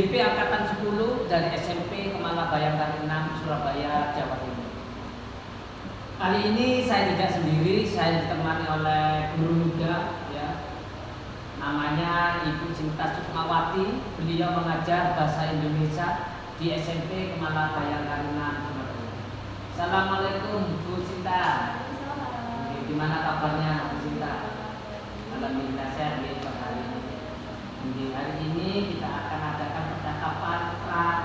GP Angkatan 10 dari SMP Kemala Bayangkari 6 Surabaya, Jawa Timur. Kali ini saya tidak sendiri, saya ditemani oleh guru muda ya. Namanya Ibu Sinta Sukmawati. Beliau mengajar bahasa Indonesia di SMP Kemala Bayangkari 6 Surabaya. Assalamualaikum Bu Sinta. Gimana kabarnya Bu Sinta? Alhamdulillah sehat ya Pak hari ini. Di hari ini kita akan adakan percakapan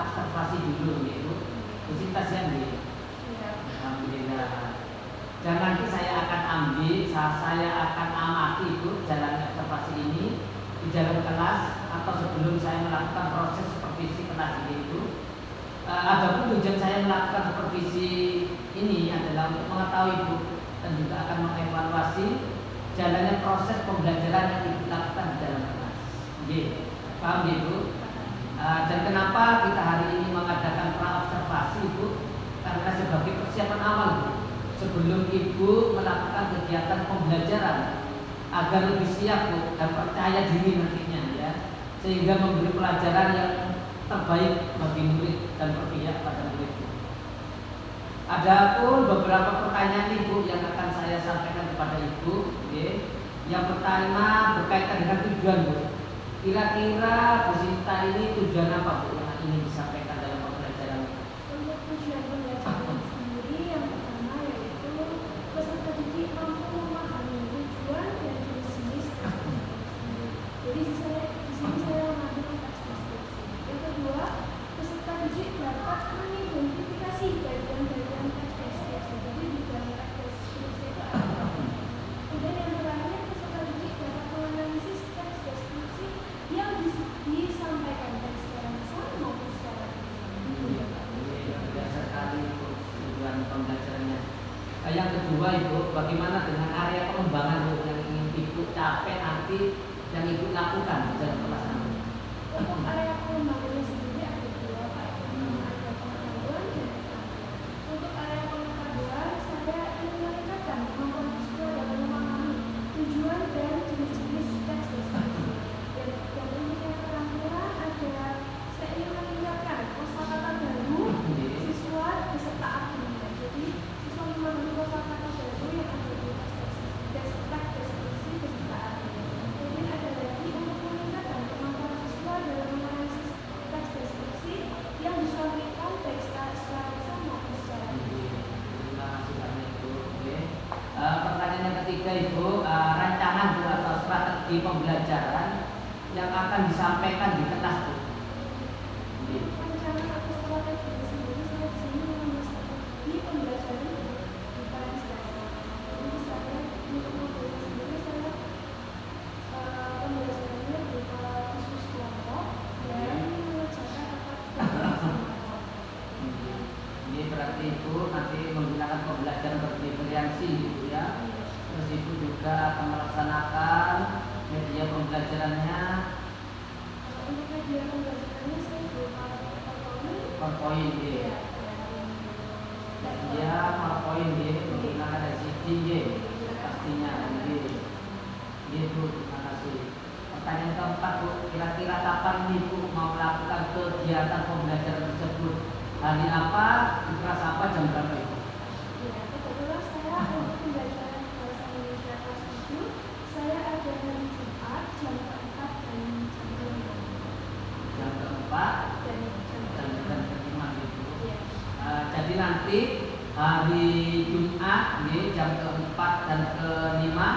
observasi dulu yaitu Bu Sinta siap ya? Alhamdulillah. Dan nanti saya akan saya akan amati Bu jalan observasi ini di dalam kelas atau sebelum saya melakukan proses supervisi kelas ini Bu. Adapun tujuan saya melakukan supervisi ini adalah untuk mengetahui Bu dan juga akan mengevaluasi jalannya proses pembelajaran yang dilakukan di dalam kelas. Paham ya Bu? Dan kenapa kita hari ini mengadakan pra-observasi Bu? Karena sebagai persiapan awal Bu, sebelum Ibu melakukan kegiatan pembelajaran agar lebih siap Bu dan percaya diri nantinya ya, sehingga memberi pelajaran yang terbaik bagi murid dan berpihak pada murid Bu. Adapun beberapa pertanyaan Ibu yang akan saya sampaikan kepada Ibu. Yang pertama berkaitan dengan tujuan Bu. Kira-kira Bu Sinta ini tujuan apa Bu yang ingin disampaikan dalam pembelajaran? Untuk tujuan pembelajaran sendiri yang pertama yaitu peserta didik mampu memahami tujuan dan jenis-jenis deskripsi. Jadi di sini saya mengambil teks deskripsi. Yang kedua, peserta didik dapat mengidentifikasi bagian-bagian teks deskripsi. Jadi di dalam teks deskripsi itu ada. Kemudian yang terakhir, peserta didik dapat menganalisis teks deskripsi yang disampaikan baik secara lisan maupun secara tulisan. Biasa sekali Bu tujuan pembelajarannya. Yang kedua Ibu, bagaimana dengan area pengembangan Bu yang ingin Ibu capai nanti yang Ibu lakukan dalam kelas nanti? Untuk area pengembangannya sendiri ada dua Pak. Ada pengetahuan dan keterampilan. Untuk area pengetahuan saya ingin meningkatkan kemampuan siswa dalam memahami tujuan dan jenis-jenis teks deskripsi. Dan untuk yang keterampilan ada saya ingin meningkatkan kosakata baru siswa beserta artinya. Jadi siswa memahami kosakata baru yang ada di teks deskripsi beserta artinya. Kemudian ada lagi untuk meningkatkan kemampuan siswa dalam menganalisis teks deskripsi yang disampaikan baik secara lisan maupun secara tulisan. Terima kasih banyak Bu. Pertanyaan yang ketiga Ibu, rancangan Bu atau strategi pembelajaran yang akan disampaikan di kelas Bu. Rencana atau strategi sendiri saya di sini mengambil strategi pembelajaran diferensiasi. Jadi misalnya untuk modulnya sendiri saya pembelajarannya berupa diskusi kelompok dan mengerjakan rapat kelompok. Ini berarti Ibu nanti menggunakan pembelajaran berdiferensi Ibu ya. Terus Ibu juga akan melaksanakan media pembelajarannya Untuk media pembelajarannya saya berupa PowerPoint ya. Media PowerPoint ya, menggunakan ICT ya. Pastinya Bu, terima kasih. Pertanyaan keempat Bu, kira-kira kapan Ibu mau melakukan kegiatan pembelajaran tersebut? Hari apa, di kelas apa, jam berapa Ibu? Ya, kebetulan saya untuk pembelajaran bahasa Indonesia kelas 7 saya ada hari Jumat jam 4 dan jam 5. Jam keempat Dan jam dan kelima Ibu. Ya. Jadi nanti hari Jumat jam keempat dan kelima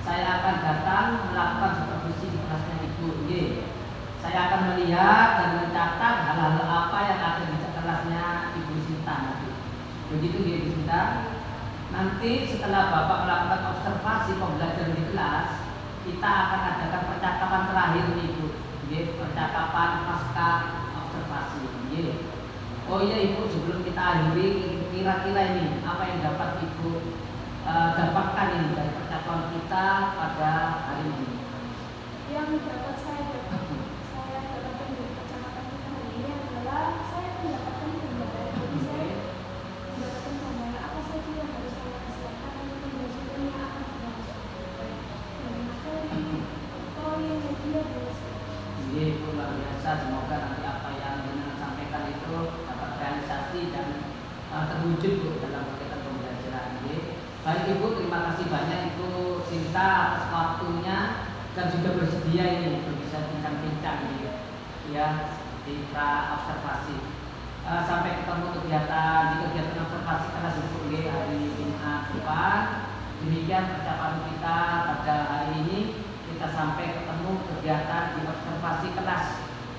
saya akan datang melakukan supervisi di kelasnya Ibu. Saya akan melihat dan mencatat hal-hal apa yang ada di kelasnya Ibu Sinta nanti. Begitu Ibu Sinta. Nanti setelah Bapak melakukan observasi pembelajaran di kelas, kita akan adakan percakapan terakhir Ibu. Percakapan pasca observasi. Oh iya Ibu, sebelum kita akhiri, kira-kira ini apa yang dapat Ibu dapatkan ini dari percakapan kita pada hari ini? Yang dapat saya dapatkan dari percakapan kita hari ini adalah saya mendapatkan gambaran. Jadi saya mendapatkan gambaran apa saja yang harus saya persiapkan untuk pembelajaran yang akan berlangsung. Dan materi, poin, media, dan Ibu luar biasa. Semoga nanti apa terrealisasi dan terwujud Bu dalam kegiatan pembelajaran. Baik Ibu, terima kasih banyak itu Sinta atas waktunya dan juga bersedia ini untuk bisa bincang-bincang ya di pra observasi. Sampai ketemu di kegiatan observasi kelas Ibu hari Jumat depan. Demikian percakapan kita pada hari ini. Kita sampai ketemu kegiatan di observasi kelas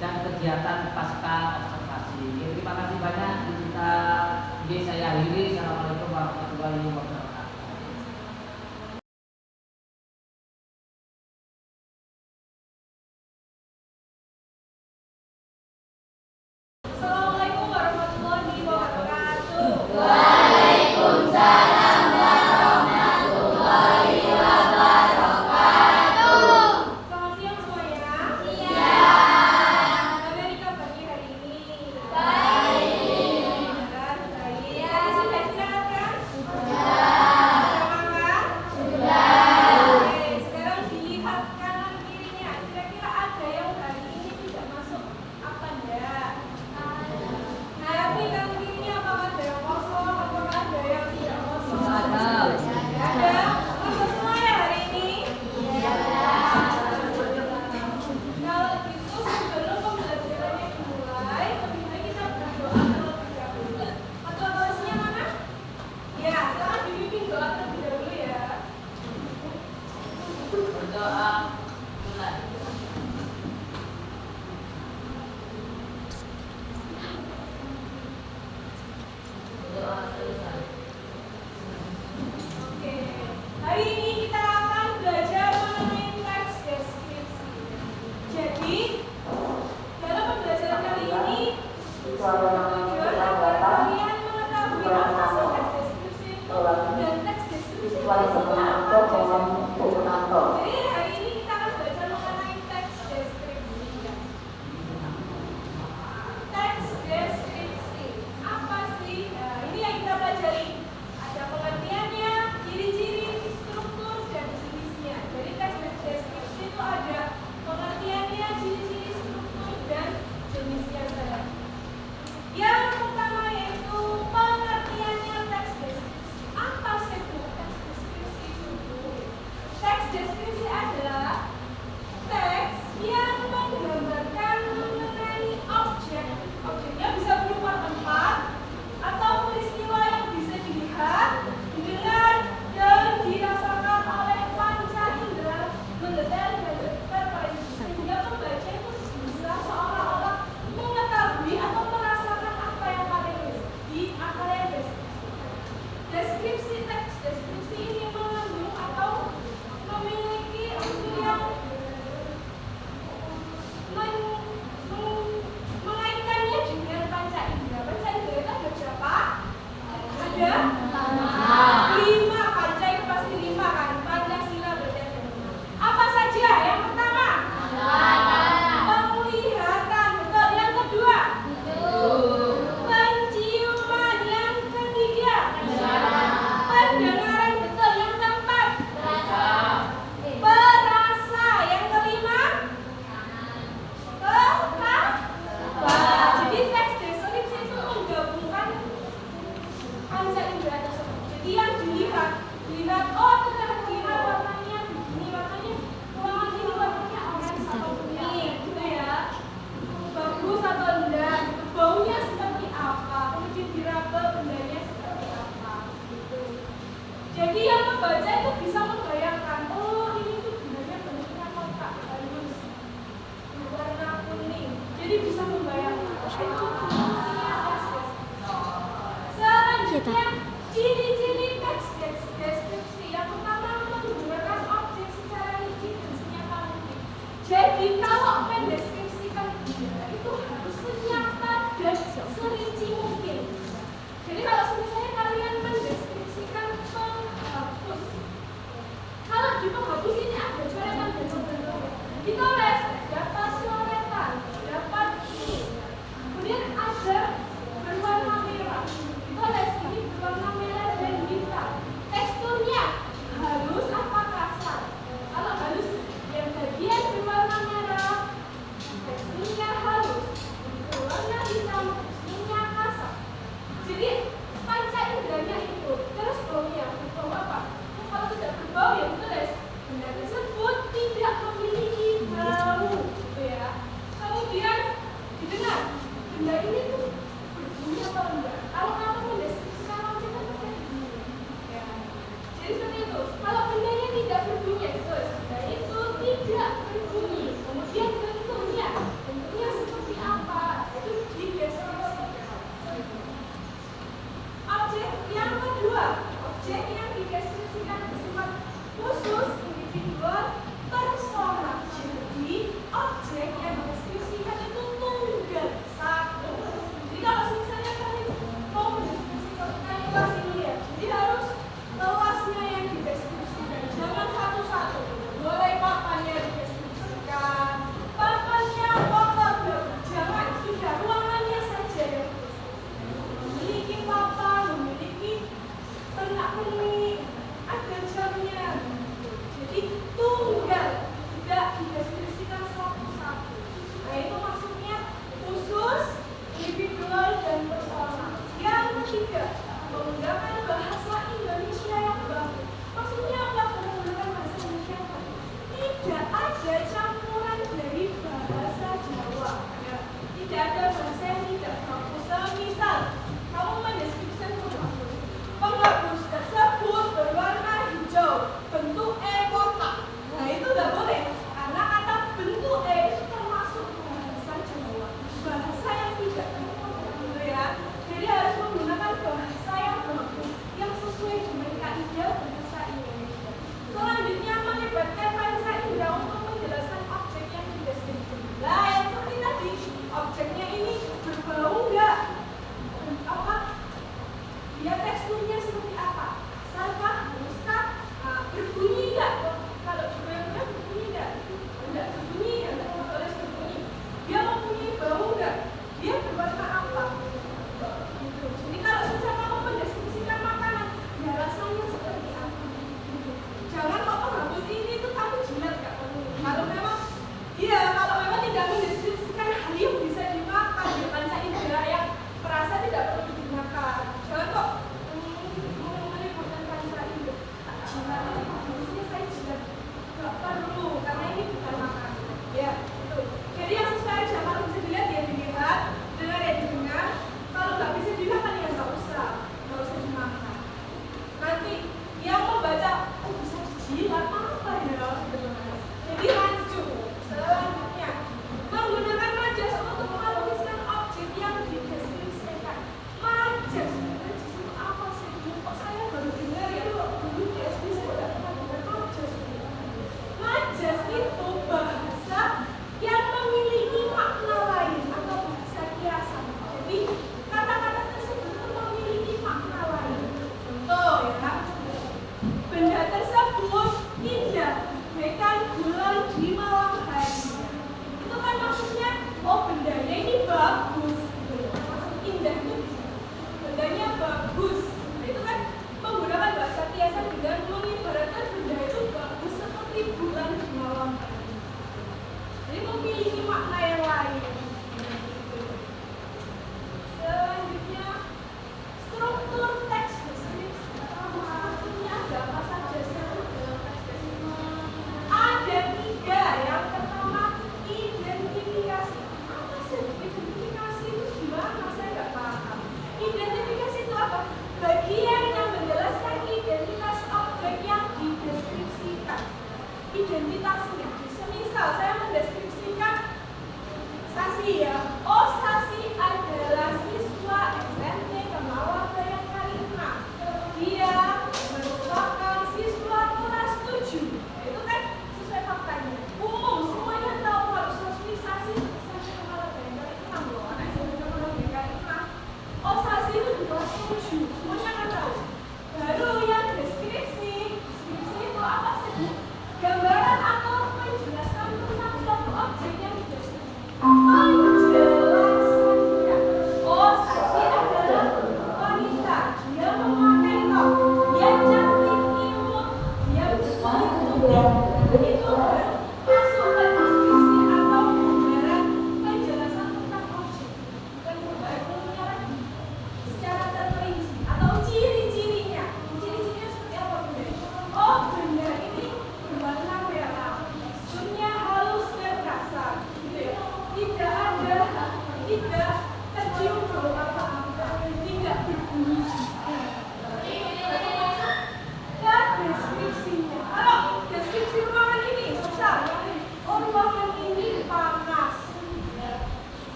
dan kegiatan pasca observasi. Terima kasih banyak. Saya akhiri. Assalamualaikum warahmatullahi wabarakatuh. Assalamualaikum warahmatullahi wabarakatuh. Waalaikumsalam warahmatullahi wabarakatuh. Selamat siang semuanya. Siang. Bagaimana kabarnya hari ini? Baik. Baik. Sudah istirahat kan? Sudah. Sudah makan? Sudah. Oke, sekarang dilihat kanan kirinya. Kira-kira ada yang hari ini tidak masuk apa enggak? Nah, tapi kanan kirinya apakah ada yang kosong? Apakah ada yang tidak kosong? Ada. Masuk semua ya hari ini? Kalau gitu sebelum pembelajarannya dimulai, lebih baik kita berdoa terlebih dahulu. Ketua kelasnya mana? Ya, silakan dibimbing doa terlebih dahulu ya. Berdoa mulai. Berdoa selesai. Oke, hari ini kita akan belajar mengenai teks deskripsi. Jadi, dalam pembelajaran kali ini bertujuan agar kalian mengetahui apa sih teks deskripsi itu dan teks deskripsi itu isinya apa aja. Jadi hari ini kita akan belajar mengenai teks deskripsi. Teks deskripsi apa sih? Nah, ini yang kita pelajari. Ada pengertiannya, ciri-ciri, struktur, dan jenisnya. Jadi teks deskripsi itu ada pengertiannya, ciri-ciri, struktur, dan jenisnya saja. Yang pertama yaitu pengertiannya teks deskripsi. Apa sih itu teks deskripsi itu? Teks deskripsi adalah teks yang menggambarkan mengenai objek. Objeknya bisa berupa tempat atau peristiwa yang bisa dilihat, didengar, dan dirasakan oleh panca indera mendetail dan terperinci sehingga pembaca itu bisa seolah-olah mengetahui atau merasakan apa yang kalian deskripsikan. Deskripsi teks deskripsi ini mengandung atau memiliki unsur yang mengaitkannya dengan panca indera. Panca indera itu ada berapa? Ada 5. Panca itu pasti 5 kan? Pancasila berarti ada 5. Apa saja? Yang pertama, penglihatan. Betul. Yang kedua, penciuman. Yang ketiga, pendengaran. Betul. Yang keempat, perasa. Yang kelima, jadi teks deskripsi itu menggabungkan panca indera tersebut. Jadi yang dilihat, oh terlihat warnanya begini, warnanya ruangan ini warnanya orange atau kuning, gitu ya. Bagus atau enggak, gitu. Baunya seperti apa, kemudian diraba bendanya seperti apa, gitu. Jadi yang membaca itu bisa membayangkan, oh ini tuh bendanya bentuknya kotak halus, warna kuning. Jadi bisa membayangkan itu fungsinya teks deskripsi. Selanjutnya ciri-ciri teks deskripsi. Yang pertama menggunakan objek secara rinci dan senyata mungkin. Jadi kalau mendeskripsikan benda itu harus senyata dan serinci mungkin. Jadi kalau misalnya kalian mendeskripsikan penghapus, kalau di penghapus ini ada coretan bentuk-bentuk, ditulis dapat coretan, dapat ini, kemudian ada berwarna merah, ditulis ini berwarna merah dan tidak menggunakan bahasa Indonesia yang baku. Maksudnya apa menggunakan bahasa Indonesia yang baku? Tidak ada campuran dari bahasa Jawa. Ya. Tidak ada bahasa yang tidak baku. Semisal kamu mendeskripsikan penghapus tersebut berwarna hijau, bentuk E kotak. Nah itu nggak boleh, karena kata bentuk E itu termasuk bahasa Jawa, bahasa yang tidak baku, ya. Jadi harus menggunakan bahasa yang baku, yang sesuai dengan kaidah bahasa Indonesia. Selanjutnya melibatkan panca indera untuk menjelaskan objek yang dideskripsikan. Nah yang seperti tadi, objeknya ini berbau nggak? Apa? Dia teksturnya seperti apa? Kasarkah? Haluskah? Berbunyi nggak? Kalau digoyang-goyang berbunyi nggak? Nggak berbunyi, nggak boleh berbunyi. Dia mempunyai bau nggak? Dia berwarna apa? Gitu. Jadi kalau sudah kamu mendeskripsikan makanan, ya rasanya seperti apa? Gitu. Jangan kok penghapus ini tuh kamu jilat nggak? Kalau memang, iya kalau memang tidak mendeskripsikan hal yang bisa dimakan, ya panca indera yang perasa tidak perlu digunakan. Jangan kok melibatkan panca indera. Jilat, harusnya saya jilat. Nggak perlu, karena ini bukan makanan. Ya, itu. Jadi yang sesuai aja, kalau bisa dilihat ya dilihat, dengar ya didengar. Kalau nggak bisa dimakan ya nggak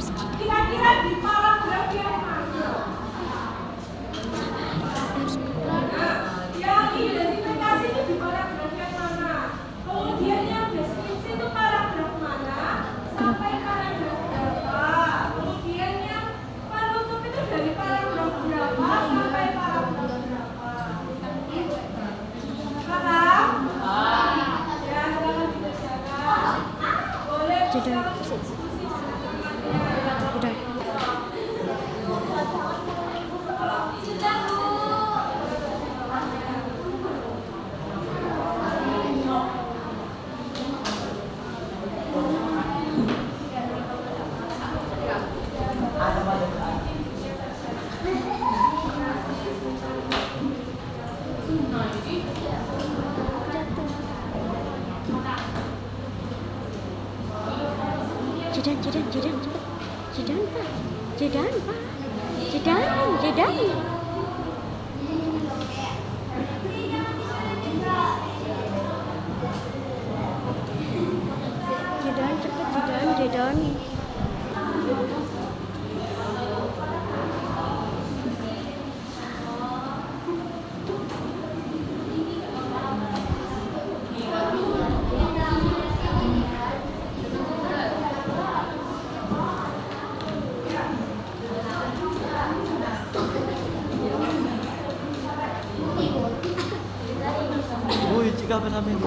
Kira-kira di paragraf yang mana? Yang identifikasi itu di paragraf yang mana? Kemudian yang deskripsi itu paragraf mana? Sampai paragraf berapa? Kemudian yang penutup itu dari paragraf berapa sampai paragraf berapa? Paham? Ya, silakan dikerjakan. Boleh sekarang diskusi. Udah. Jedan. Kameramen.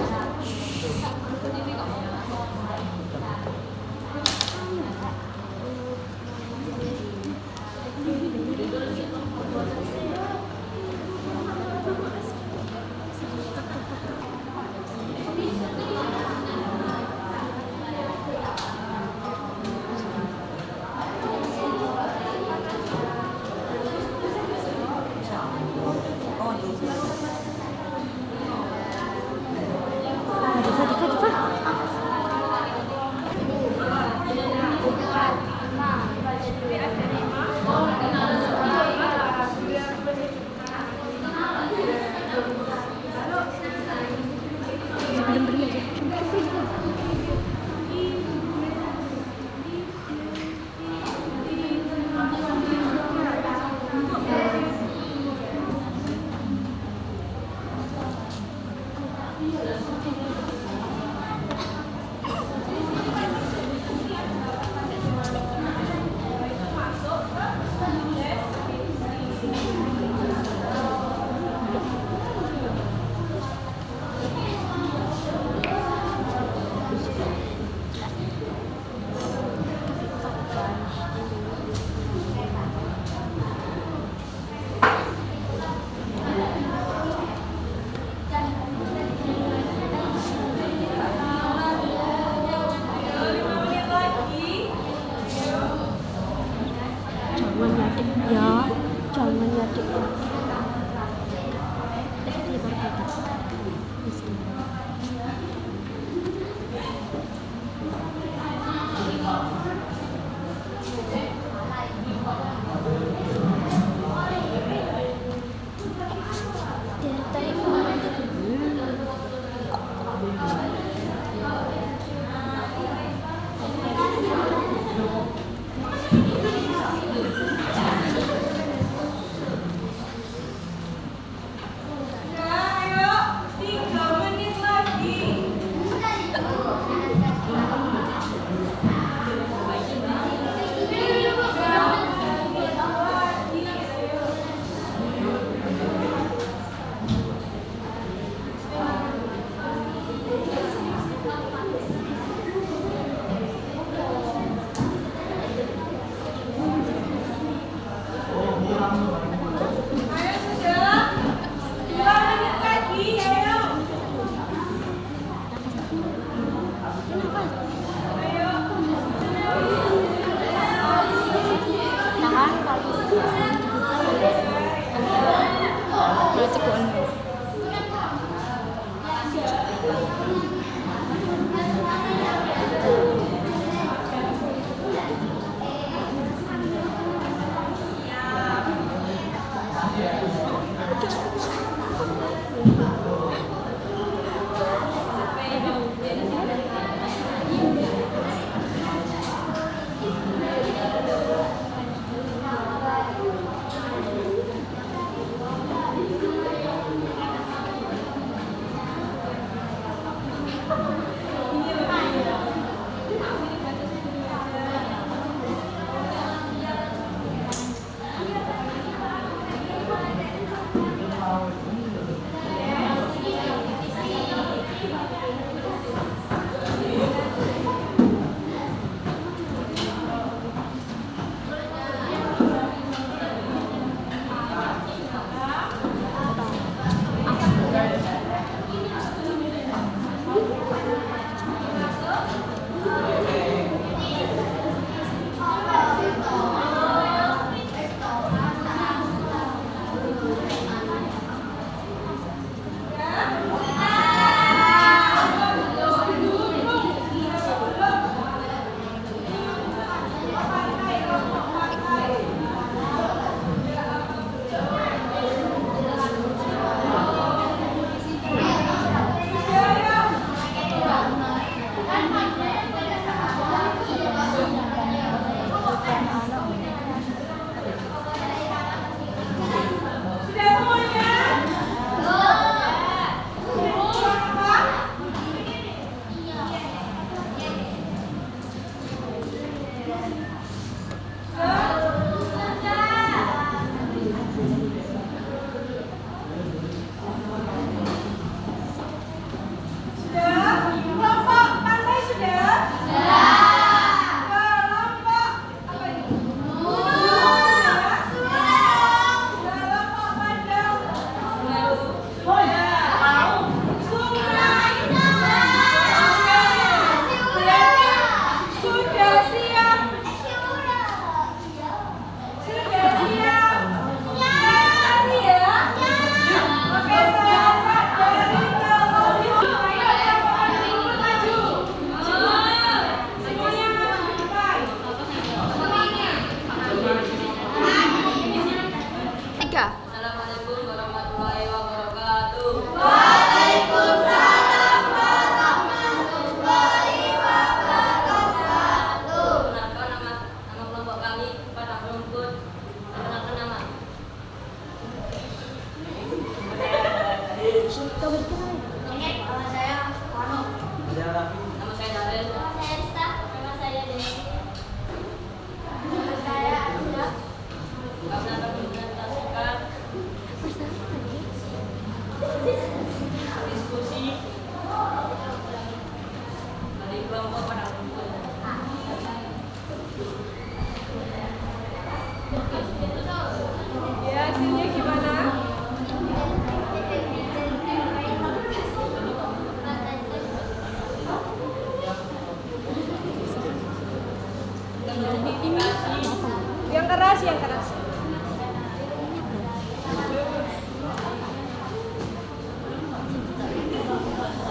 keras, yang keras.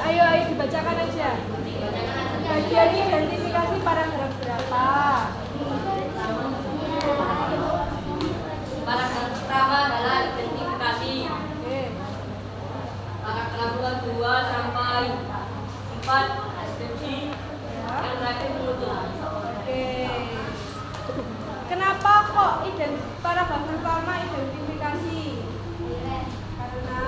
Ayo dibacakan aja. Bagian identifikasi paragraf berapa? Paragraf pertama adalah identifikasi. Oke. Paragraf 2 sampai 4 deskripsi. Yang terakhir penutup. Oke. Kenapa kok paragraf pertama identifikasi? Karena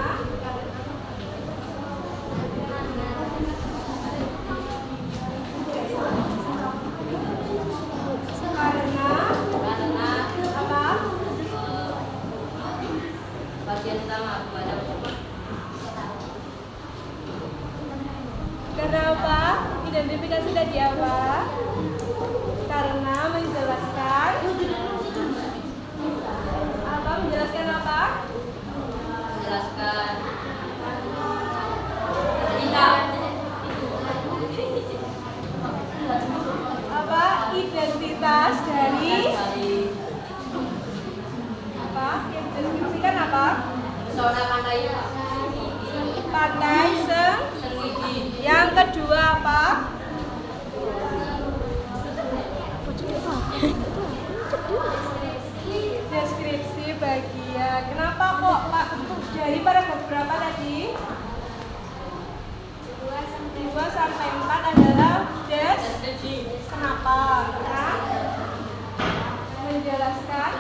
apa? Bagian pertama kepada Kenapa identifikasi tadi apa? Karena menjelaskan apa? Menjelaskan apa? menjelaskan tidak Apa? Identitas dari apa? Yang deskripsikan apa? pesona Pantai Senggigi. Yang kedua apa? Deskripsi bagian. Kenapa kok Pak? Dari paragraf berapa tadi? 2 sampai 4 adalah Deskripsi. Kenapa? Karena menjelaskan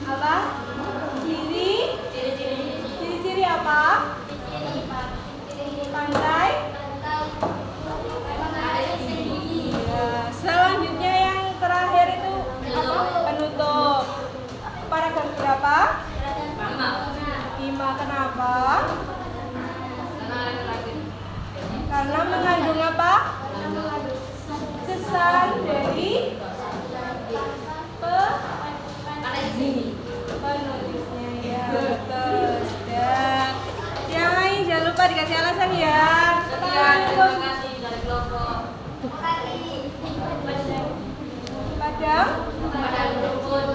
apa? Ciri-ciri apa? Pantai. Ya, selanjutnya yang terakhir itu apa? Penutup. Paragraf berapa? 5. Kenapa? Karena mengandung apa? Kesan dari penulisnya ya. Betul. Dan yang lain jangan lupa dikasih alasan ya. Sekian, terima kasih dari kelompok Padang. Padang Rumput.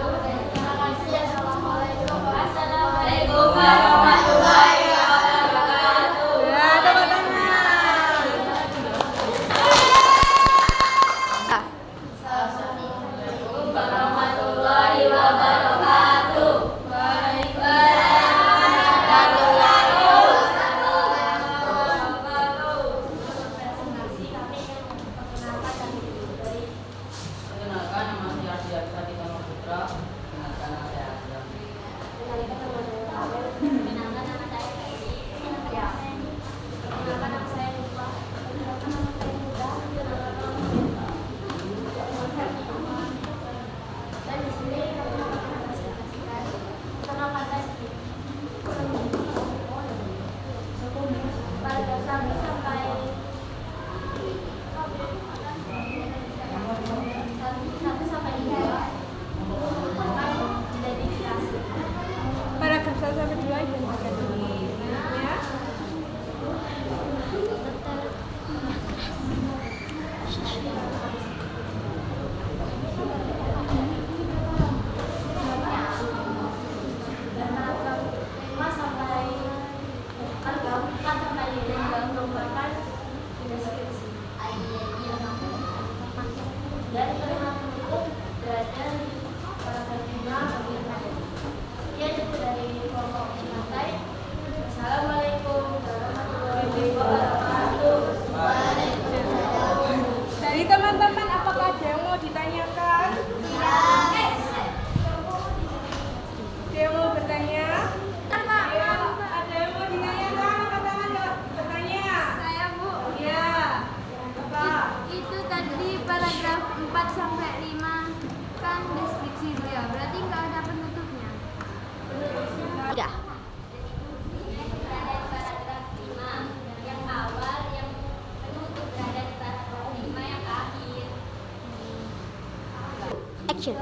Action.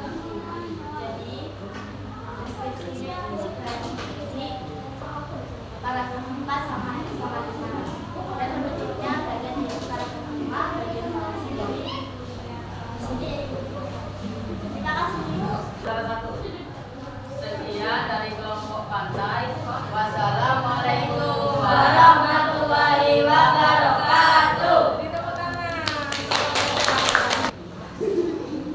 Paragraf 4 4 sama sama 5 dan menurutnya bagian dari para penerima bagian fondasi dari sini. Terima kasih. Salah satu. Sekian dari kelompok pantai. Wassalamualaikum warahmatullahi wabarakatuh. Ditepuk tangan.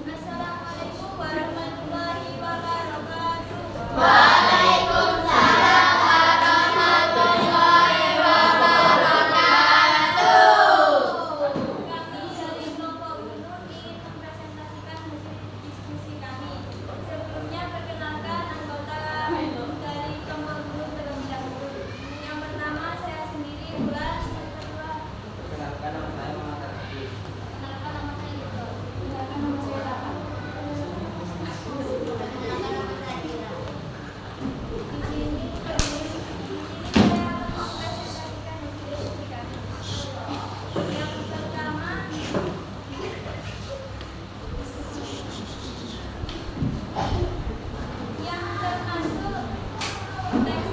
Assalamualaikum warahmatullahi wabarakatuh. Waalaikumsalam warahmatullahi wabarakatuh. Kami dari kelompok Gunung ingin mempresentasikan hasil diskusi kami. Sebelumnya perkenalkan anggota dari kelompok Gunung terlebih dahulu. Yang pertama saya sendiri Bulan, yang kedua Perkenalkan nama saya Muhammad Arfi. perkenalkan nama saya Yudho. Perkenalkan nama saya Raka. Perkenalkan nama saya Dira. Di sini saya akan mempresentasikan hasil diskusi kami. Yang pertama yang termasuk teks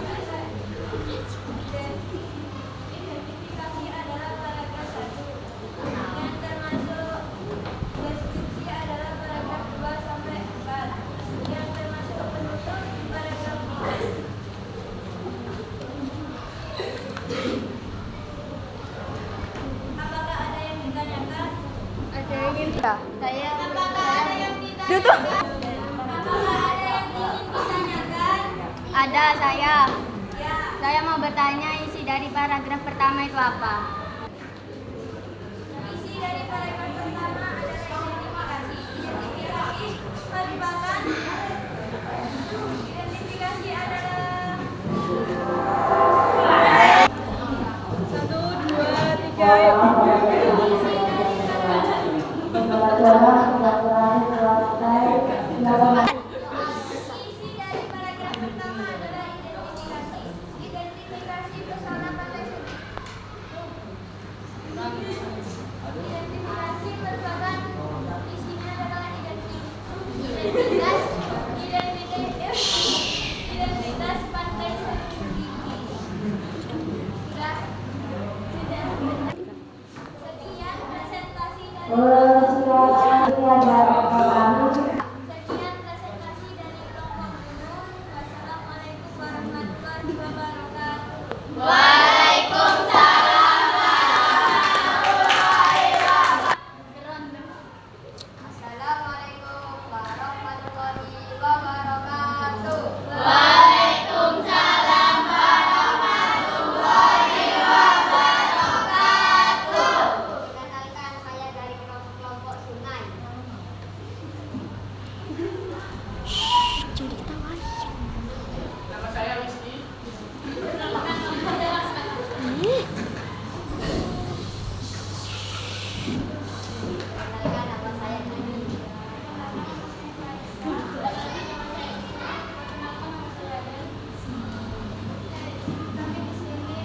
identifikasi adalah paragraf 1. Yang termasuk deskripsi adalah paragraf 2 sampai 4. Yang termasuk penutup paragraf 3. Apakah ada yang ditanyakan? Ada yang ingin saya Apakah ada yang ditanyakan? Apakah ada yang ingin ditanyakan? ada saya. Ya. Saya mau bertanya isi dari paragraf pertama itu apa? Isi dari paragraf pertama adalah identifikasi. Identifikasi merupakan identifikasi adalah 1, 2, 3, ayo. isi dari paragraf pertama adalah identifikasi. Identifikasi pesona pantai Subi. Identifikasi merupakan isinya adalah identitas pantai Subi. Sudah. Sekian presentasi dari kelompok Gunung. Wassalamualaikum warahmatullahi wabarakatuh. Assalamualaikum warahmatullahi wabarakatuh. Perkenalkan saya dari kelompok Sungai. Nama saya Rizky. Perkenalkan nama saya Nani. Kami di sini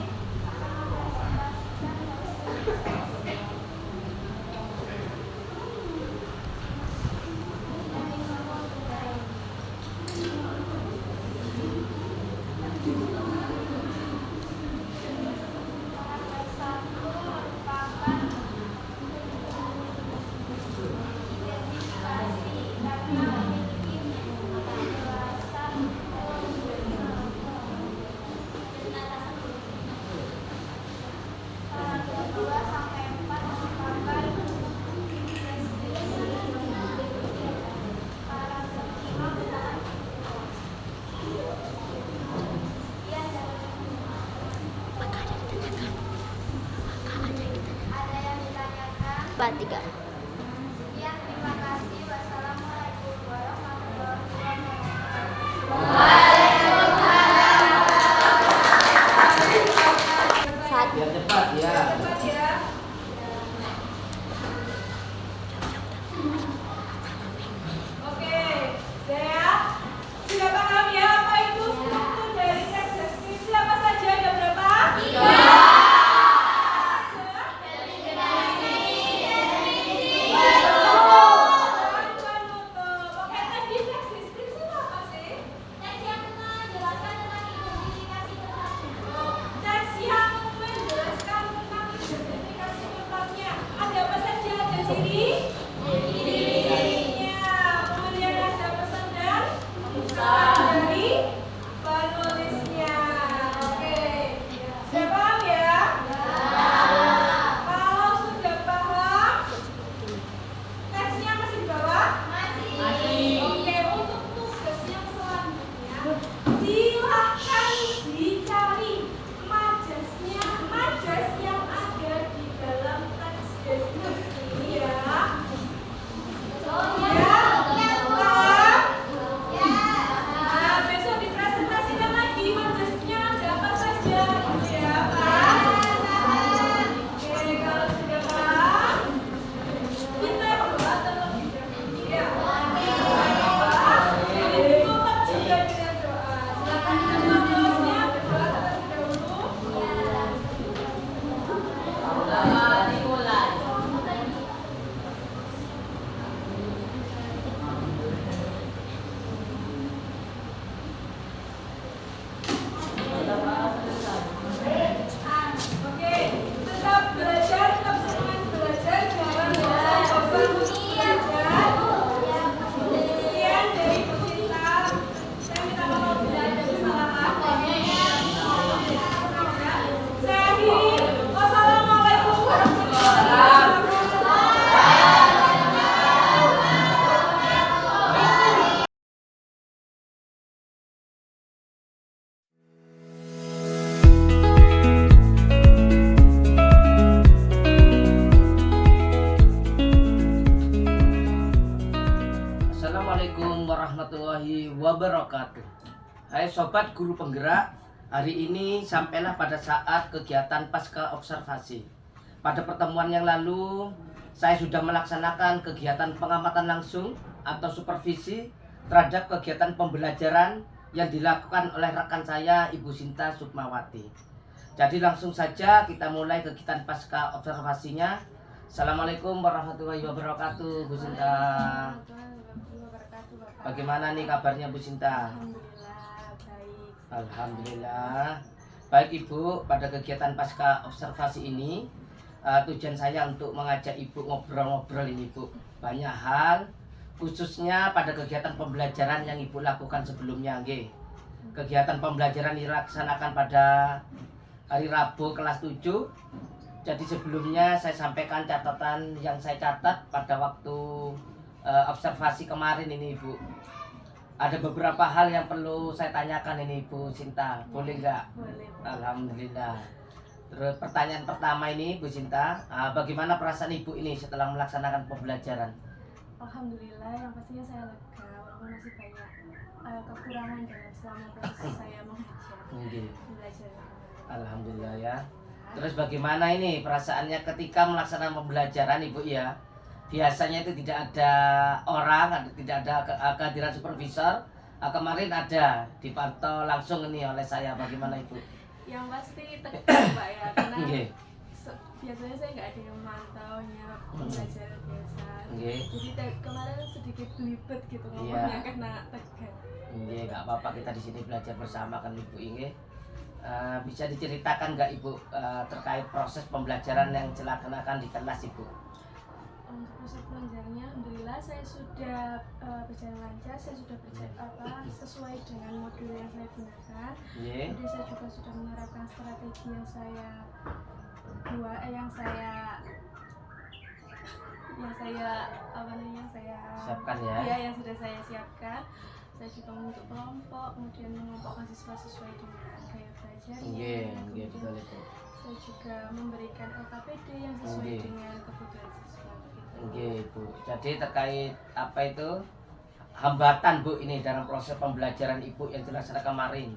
ada yang ditanyakan. 3. Ya, terima kasih. Wassalamualaikum warahmatullahi wabarakatuh. Biar cepat ya. Cepat ya. Oke, Dea, sudah paham ya apa itu struktur dari teks deskripsi apa saja? Ada berapa? 3. dirinya. Kemudian ada pesan dan saran dari penulisnya. Oke, sudah paham ya? Kalau sudah paham, teksnya masih di bawah? Masih. Oke, untuk tugas yang selanjutnya, silahkan dicari majas yang ada di dalam teks deskripsi ya. Nah, besok dipresentasikan lagi majasnya ada apa saja ya, Pak. Oke, kalau sudah paham, kita doa terlebih dahulu ya. Ini ditutup juga dengan doa. Silakan ditutup doanya, berdoa terlebih dahulu. Oke, tetap belajar, tetap semangat belajar, jangan bosan-bosan belajar. Sekian dari Bu Sinta. Saya minta maaf bila ada kesalahan. Saya akhiri. Wassalamualaikum warahmatullahi wabarakatuh. Assalamualaikum warahmatullahi wabarakatuh. Hai sobat guru penggerak, hari ini sampailah pada saat kegiatan pasca observasi. Pada pertemuan yang lalu, saya sudah melaksanakan kegiatan pengamatan langsung atau supervisi terhadap kegiatan pembelajaran yang dilakukan oleh rekan saya Ibu Sinta Sukmawati. Jadi langsung saja kita mulai kegiatan pasca observasinya. Assalamualaikum warahmatullahi wabarakatuh, Bu Sinta. Bagaimana nih kabarnya Bu Sinta? Alhamdulillah baik. Alhamdulillah. Baik Ibu, pada kegiatan pasca observasi ini tujuan saya untuk mengajak Ibu ngobrol-ngobrol ini Bu. Banyak hal, khususnya pada kegiatan pembelajaran yang Ibu lakukan sebelumnya nggih. Kegiatan pembelajaran dilaksanakan pada hari Rabu kelas 7. Jadi sebelumnya saya sampaikan catatan yang saya catat pada waktu observasi kemarin ini Ibu. Ada beberapa hal yang perlu saya tanyakan ini Bu Sinta, boleh nggak? Boleh. Alhamdulillah. Terus pertanyaan pertama ini Bu Sinta, bagaimana perasaan Ibu ini setelah melaksanakan pembelajaran? Alhamdulillah, yang pastinya saya lega walaupun masih banyak kekurangan dalam selama proses saya mengajar Nggih. belajar. Alhamdulillah ya. Terus bagaimana ini perasaannya ketika melaksanakan pembelajaran Ibu ya? Biasanya itu tidak ada orang, tidak ada kehadiran supervisor. Kemarin ada dipantau langsung ini oleh saya. Bagaimana Ibu? Yang pasti tegang Pak ya, karena Nggih. biasanya saya nggak ada yang memantaunya pembelajaran biasa. Nggih. Jadi kemarin sedikit belibet gitu Iya. ngomongnya karena tegang. Nggih, nggak apa-apa, kita di sini belajar bersama kan Ibu ini. Bisa diceritakan nggak Ibu terkait proses pembelajaran yang dilaksanakan di kelas Ibu? Untuk proses pelajarannya, alhamdulillah saya sudah berjalan lancar, saya sudah sesuai dengan modul yang saya gunakan. Nggih. Kemudian saya juga sudah menerapkan strategi yang saya buat, yang saya Siapkan ya. Iya, yang sudah saya siapkan. Saya juga membentuk kelompok, kemudian mengelompokkan siswa sesuai dengan gaya belajarnya. Nggih, nggih Kemudian betul itu. saya juga memberikan LKPD yang sesuai Nggih. dengan kebutuhan siswa begitu. Nggih Bu. Jadi terkait apa itu hambatan Bu ini dalam proses pembelajaran Ibu yang dilaksanakan kemarin.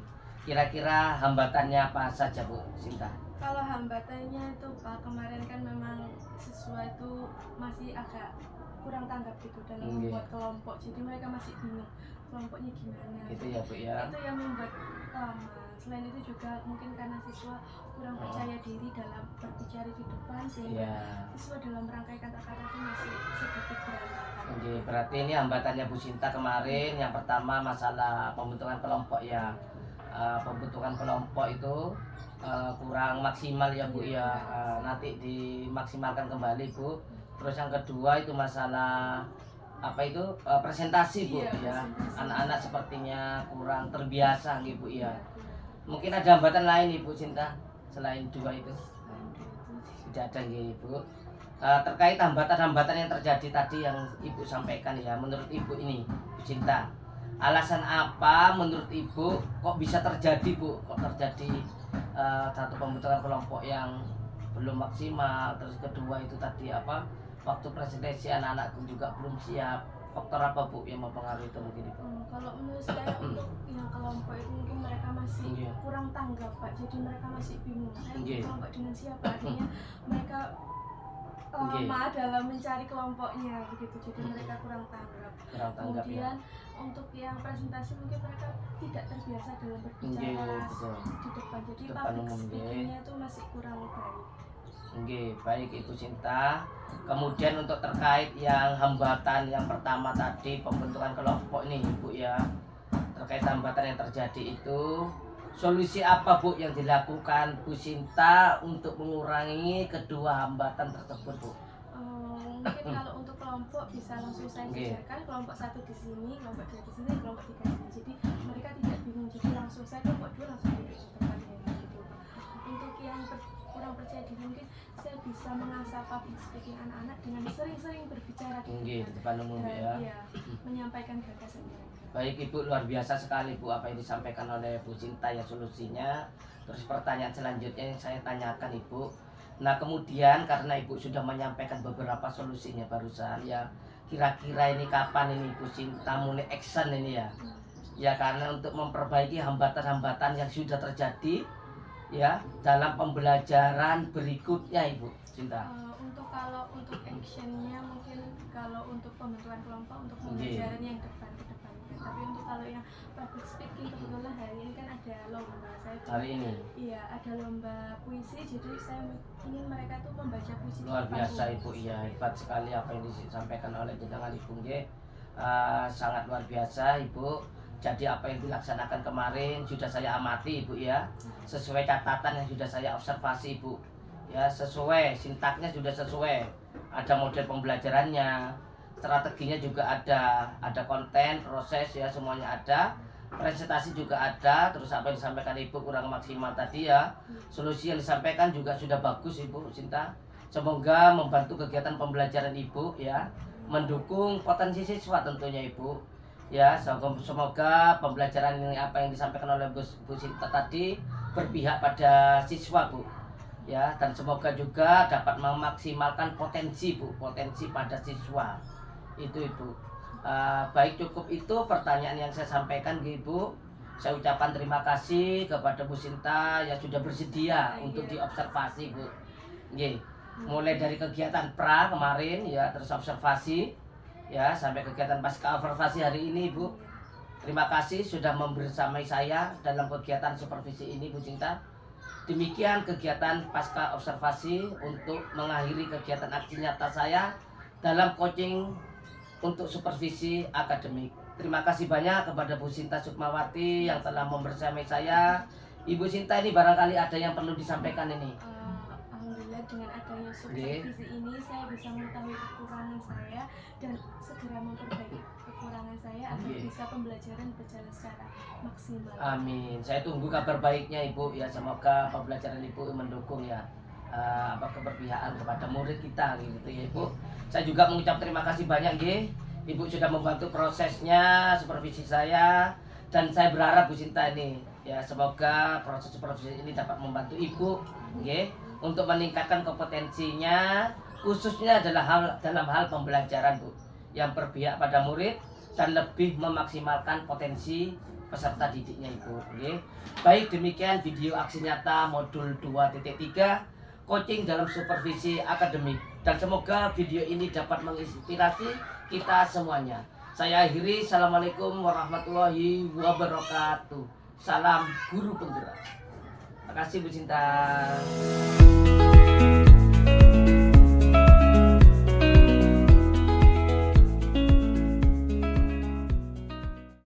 Kira-kira hambatannya apa saja Bu Sinta? Kalau hambatannya itu Pak, kemarin kan memang siswa itu masih agak kurang tanggap gitu dalam Nggih. membuat kelompok, jadi mereka masih bingung kelompoknya gimana. Gitu ya Bu ya. Itu yang membuat lama. Selain itu juga mungkin karena siswa kurang percaya diri dalam berbicara di depan, sehingga Iya. siswa dalam merangkai kata-kata itu masih sedikit berantakan. Oke, berarti ini hambatannya Bu Sinta kemarin. Yang pertama masalah pembentukan kelompok ya. Pembentukan kelompok itu kurang maksimal ya Bu ya. Nanti dimaksimalkan kembali Bu. Terus yang kedua itu masalah apa itu presentasi Bu Iya, ya. presentasi. Anak-anak sepertinya kurang terbiasa gitu Bu ya. Mungkin ada hambatan lain Ibu Cinta selain dua itu? Tidak ada nggih Ibu. Terkait hambatan-hambatan yang terjadi tadi yang Ibu sampaikan ya, menurut Ibu ini Bu Cinta, alasan apa menurut Ibu kok bisa terjadi Bu? Kok terjadi satu pembentukan kelompok yang belum maksimal, terus kedua itu tadi apa? Waktu presentasi anak-anak juga belum siap. Faktor apa Bu yang mempengaruhi itu mungkin Ibu? Kalau menurut saya untuk yang kelompok itu mungkin mereka masih Iya. kurang tanggap Pak, jadi mereka masih bingung. Saya Iya. kelompok dengan siapa? Artinya mereka Iya. lama dalam mencari kelompoknya begitu, jadi mereka kurang tanggap. Kurang tanggap ya. Kemudian untuk yang presentasi mungkin mereka tidak terbiasa dalam berbicara Iya, betul. di depan, jadi Depan public umum, iya. speakingnya itu masih kurang baik. Oke, baik Ibu Cinta. Kemudian untuk terkait yang hambatan yang pertama tadi pembentukan kelompok ini Ibu ya. Terkait hambatan yang terjadi itu, solusi apa Bu yang dilakukan Bu Cinta untuk mengurangi kedua hambatan tersebut Bu? Mungkin kalau untuk kelompok bisa langsung saya Oke. kerjakan, kelompok 1 di sini, kelompok 2 di sini, kelompok 3 di sini. Jadi mereka tidak bingung, jadi langsung saya kelompok 2 langsung duduk di tempatnya gitu. Untuk yang kurang percaya diri mungkin saya bisa mengasah public speaking anak-anak dengan sering-sering berbicara Di depan umum dan ya. iya, menyampaikan gagasan mereka. Baik Ibu, luar biasa sekali Bu apa yang disampaikan oleh Bu Cinta ya solusinya. Terus pertanyaan selanjutnya yang saya tanyakan Ibu. Nah kemudian karena Ibu sudah menyampaikan beberapa solusinya barusan ya, kira-kira ini kapan ini Bu Cinta mulai action ini ya? Ya karena untuk memperbaiki hambatan-hambatan yang sudah terjadi ya dalam pembelajaran berikutnya Ibu Cinta. Untuk actionnya mungkin kalau untuk pembentukan kelompok untuk Iya. pembelajaran yang depan ke depan. Tapi untuk kalau yang public speaking kebetulan hari ini kan ada lomba Hari ini Iya, ada lomba puisi, jadi saya ingin mereka tuh membaca puisi. luar di depan biasa umum. Ibu ya, hebat sekali apa yang disampaikan oleh jenengan Ibu nggih. Sangat luar biasa Ibu. Jadi apa yang dilaksanakan kemarin sudah saya amati Ibu ya, sesuai catatan yang sudah saya observasi Ibu ya, sesuai sintaknya sudah sesuai, ada model pembelajarannya, strateginya juga ada konten, proses ya semuanya ada, presentasi juga ada. Terus apa yang disampaikan Ibu kurang maksimal tadi ya, solusi yang disampaikan juga sudah bagus Ibu Cinta. Semoga membantu kegiatan pembelajaran Ibu ya, mendukung potensi siswa tentunya Ibu. Ya, semoga pembelajaran ini apa yang disampaikan oleh Bu Cinta tadi berpihak pada siswa Bu. Ya, dan semoga juga dapat memaksimalkan potensi Bu, potensi pada siswa. Itu Ibu. Baik cukup itu pertanyaan yang saya sampaikan Ibu. Saya ucapkan terima kasih kepada Bu Cinta yang sudah bersedia untuk diobservasi Bu. Nggih. Mulai dari kegiatan pra kemarin ya, terus observasi ya sampai kegiatan pasca observasi hari ini Bu. Terima kasih sudah membersamai saya dalam kegiatan supervisi ini Bu Cinta. Demikian kegiatan pasca observasi untuk mengakhiri kegiatan aksi nyata saya dalam coaching untuk supervisi akademik. Terima kasih banyak kepada Bu Cinta Sukmawati yang telah membersamai saya. Ibu Cinta ini barangkali ada yang perlu disampaikan ini. Alhamdulillah dengan adanya supervisi ini saya bisa mengetahui kekurangan saya dan segera memperbaiki kekurangan saya agar bisa pembelajaran berjalan secara maksimal. Amin. Saya tunggu kabar baiknya Ibu ya, semoga pembelajaran Ibu mendukung ya keberpihakan kepada murid kita gitu ya Ibu. Saya juga mengucap terima kasih banyak nggih. Ibu sudah membantu prosesnya supervisi saya dan saya berharap Bu Cinta ini ya semoga proses supervisi ini dapat membantu Ibu nggih untuk meningkatkan kompetensinya khususnya dalam hal pembelajaran Bu yang berpihak pada murid dan lebih memaksimalkan potensi peserta didiknya Ibu nggih. Baik demikian video aksi nyata modul 2.3 coaching dalam supervisi akademik dan semoga video ini dapat menginspirasi kita semuanya. Saya akhiri, assalamualaikum warahmatullahi wabarakatuh. Salam guru penggerak. Terima kasih Bu Cinta.